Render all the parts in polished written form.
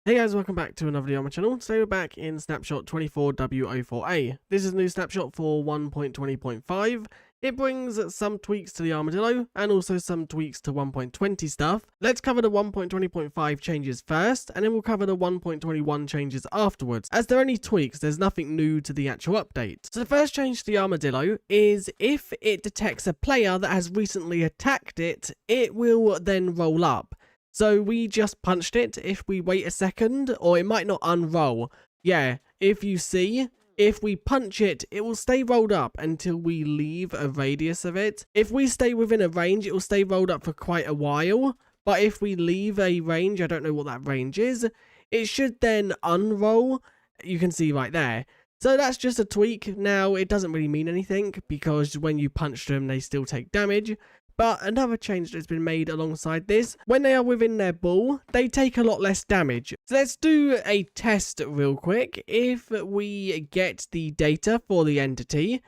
Hey guys, welcome back to another video on my channel. Today we're back in Snapshot 24w04a. This is a new snapshot for 1.20.5. It brings some tweaks to the armadillo and also some tweaks to 1.20 stuff. Let's cover the 1.20.5 changes first, and then we'll cover the 1.21 changes afterwards. As they're only tweaks, there's nothing new to the actual update. So the first change to the armadillo is if it detects a player that has recently attacked it, it will then roll up. So we just punched it. If we wait a second, or it might not unroll. Yeah, if you see, if we punch it, it will stay rolled up until we leave a radius of it. If we stay within a range, it will stay rolled up for quite a while. But if we leave a range, I don't know what that range is, it should then unroll. You can see right there. So that's just a tweak. Now, it doesn't really mean anything because when you punch them, they still take damage. But another change that's been made alongside this, when they are within their ball, they take a lot less damage. So let's do a test real quick. If we get the data for the entity,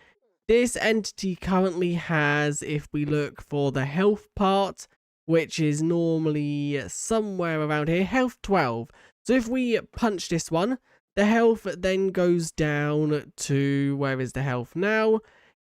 this entity currently has, if we look for the health part, which is normally somewhere around here, health 12. So if we punch this one, the health then goes down to, where is the health now?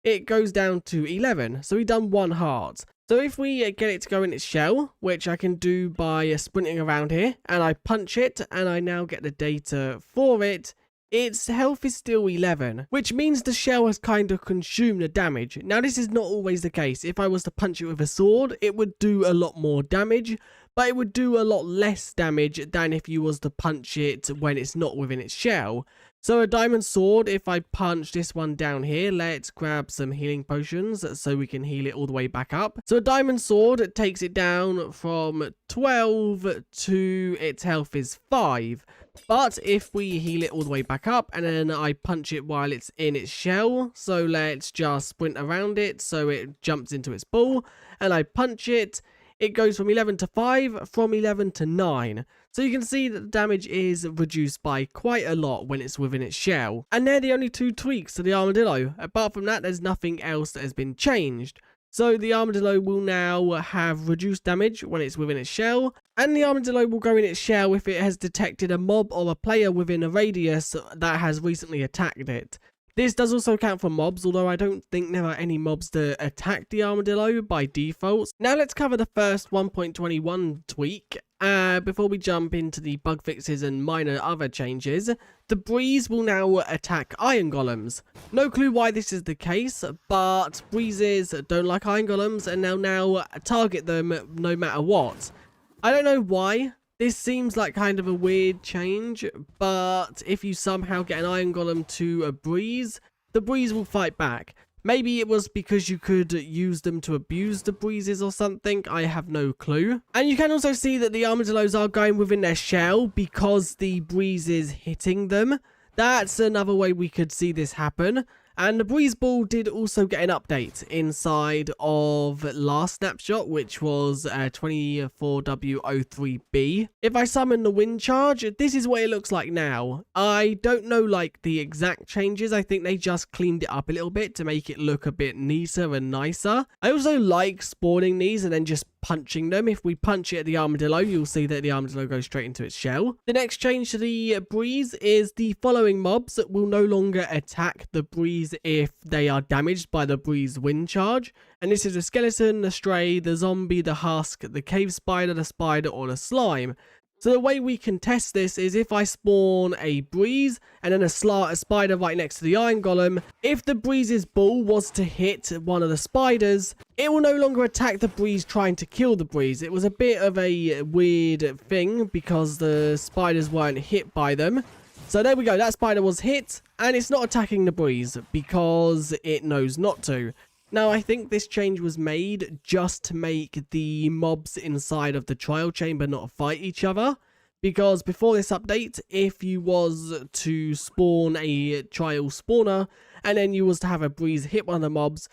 It goes down to 11. So we've done one heart. So if we get it to go in its shell, which I can do by sprinting around here, and I punch it, and I now get the data for it, its health is still 11, which means the shell has kind of consumed the damage. Now this is not always the case. If I was to punch it with a sword, it would do a lot more damage, but it would do a lot less damage than if you was to punch it when it's not within its shell. So a diamond sword, if I punch this one down here, let's grab some healing potions so we can heal it all the way back up. So a diamond sword takes it down from 12 to its health is 5. But if we heal it all the way back up and then I punch it while it's in its shell, so let's just sprint around it so it jumps into its ball, and I punch it, it goes from 11 to 5, from 11 to 9. So you can see that the damage is reduced by quite a lot when it's within its shell. And they're the only two tweaks to the armadillo. Apart from that, there's nothing else that has been changed. So the armadillo will now have reduced damage when it's within its shell. And the armadillo will go in its shell if it has detected a mob or a player within a radius that has recently attacked it. This does also count for mobs, although I don't think there are any mobs that attack the armadillo by default. Now let's cover the first 1.21 tweak. Before we jump into the bug fixes and minor other changes, the breeze will now attack iron golems. No clue why this is the case, but breezes don't like iron golems and they'll now target them no matter what. I don't know why. This seems like kind of a weird change, but if you somehow get an iron golem to a breeze, the breeze will fight back. Maybe it was because you could use them to abuse the breezes or something, I have no clue. And you can also see that the armadillos are going within their shell because the breeze is hitting them. That's another way we could see this happen. And the breeze ball did also get an update inside of last snapshot, which was 24w03b. If I summon the wind charge, this is what it looks like now. I don't know like the exact changes. I think they just cleaned it up a little bit to make it look a bit neater and nicer. I also like spawning these and then just punching them. If we punch it at the armadillo, you'll see that the armadillo goes straight into its shell. The next change to the breeze is the following mobs will no longer attack the breeze if they are damaged by the breeze wind charge. And this is the skeleton, the stray, the zombie, the husk, the cave spider, the spider, or the slime. So the way we can test this is if I spawn a breeze and then a spider right next to the iron golem, if the breeze's ball was to hit one of the spiders, it will no longer attack the breeze trying to kill the breeze. It was a bit of a weird thing because the spiders weren't hit by them. So there we go, that spider was hit and it's not attacking the breeze because it knows not to. Now, I think this change was made just to make the mobs inside of the trial chamber not fight each other. Because before this update, if you was to spawn a trial spawner and then you was to have a breeze hit one of the mobs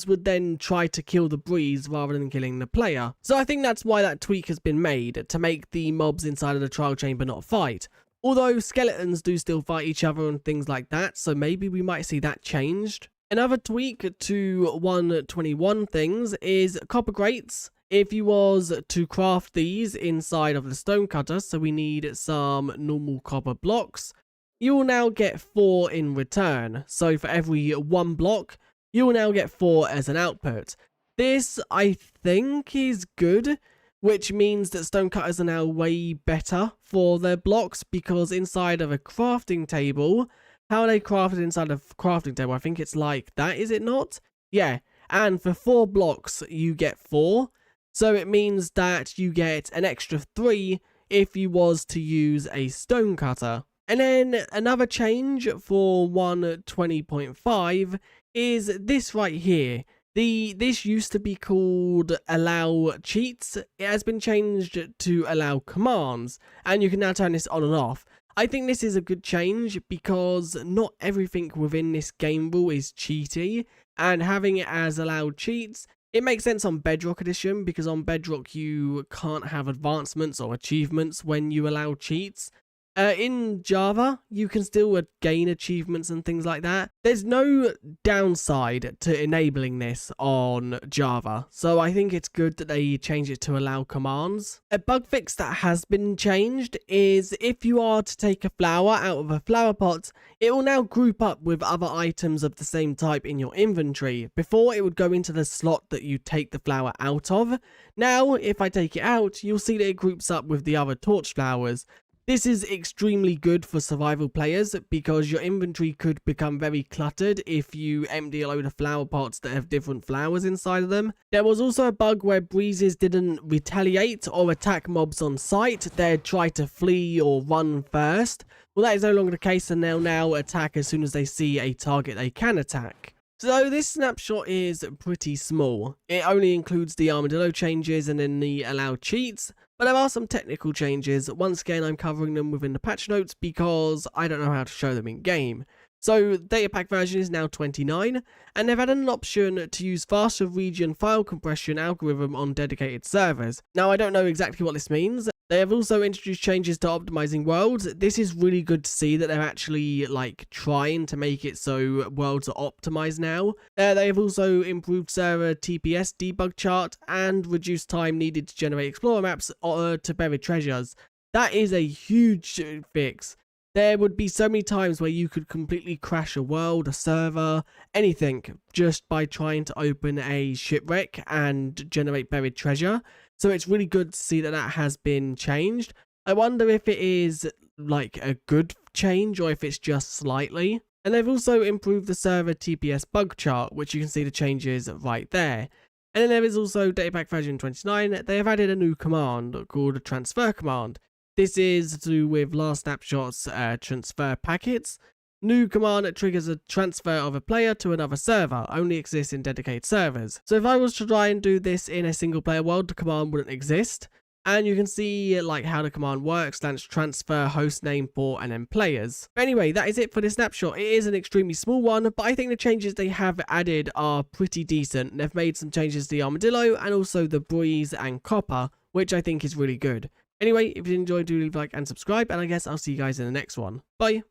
would then try to kill the breeze rather than killing the player. So I think that's why that tweak has been made, to make the mobs inside of the trial chamber not fight. Although skeletons do still fight each other and things like that, so maybe we might see that changed. Another tweak to 1.21 things is copper grates. if you was to craft these inside of the stone cutter, so we need some normal copper blocks, you will now get 4 in return. So for every 1 block, you will now get 4 as an output. This, I think, is good, which means that stone cutters are now way better for their blocks, because inside of a crafting table, how are they crafted inside of a crafting table? I think it's like that, is it not? Yeah, and for 4 blocks, you get 4. So it means that you get an extra 3 if you was to use a stone cutter. And then another change for 1.20.5 is this right here. This used to be called allow cheats. It has been changed to allow commands, and you can now turn this on and off. I think this is a good change because not everything within this game rule is cheaty, and having it as allowed cheats, it makes sense on Bedrock Edition, because on Bedrock you can't have advancements or achievements when you allow cheats. In Java, you can still gain achievements and things like that. There's no downside to enabling this on Java, so I think it's good that they change it to allow commands. A bug fix that has been changed is if you are to take a flower out of a flower pot, it will now group up with other items of the same type in your inventory. Before, it would go into the slot that you take the flower out of. Now, if I take it out, you'll see that it groups up with the other torch flowers. This is extremely good for survival players because your inventory could become very cluttered if you empty a load of flower pots that have different flowers inside of them. There was also a bug where breezes didn't retaliate or attack mobs on sight. They'd try to flee or run first. Well, that is no longer the case, and they'll now attack as soon as they see a target they can attack. So this snapshot is pretty small. It only includes the armadillo changes and then the allowed cheats, but there are some technical changes. Once again, I'm covering them within the patch notes because I don't know how to show them in game. So data pack version is now 29, and they've added an option to use faster region file compression algorithm on dedicated servers. Now, I don't know exactly what this means. They have also introduced changes to optimizing worlds. This is really good to see that they're actually trying to make it so worlds are optimized now. They have also improved server TPS debug chart and reduced time needed to generate explorer maps to buried treasures. That is a huge fix. There would be so many times where you could completely crash a world, a server, anything, just by trying to open a shipwreck and generate buried treasure. So it's really good to see that that has been changed. I wonder if it is a good change or if it's just slightly. And they've also improved the server TPS bug chart, which you can see the changes right there. And then there is also Datapack version 29. They have added a new command called a transfer command. This is to do with last snapshot's transfer packets. New command that triggers a transfer of a player to another server, only exists in dedicated servers. So if I was to try and do this in a single player world, the command wouldn't exist. And you can see how the command works, transfer hostname, port, and then players. But anyway, that is it for this snapshot. It is an extremely small one, but I think the changes they have added are pretty decent. They've made some changes to the armadillo and also the breeze and copper, which I think is really good. Anyway, if you enjoyed, do leave a like and subscribe, and I guess I'll see you guys in the next one. Bye!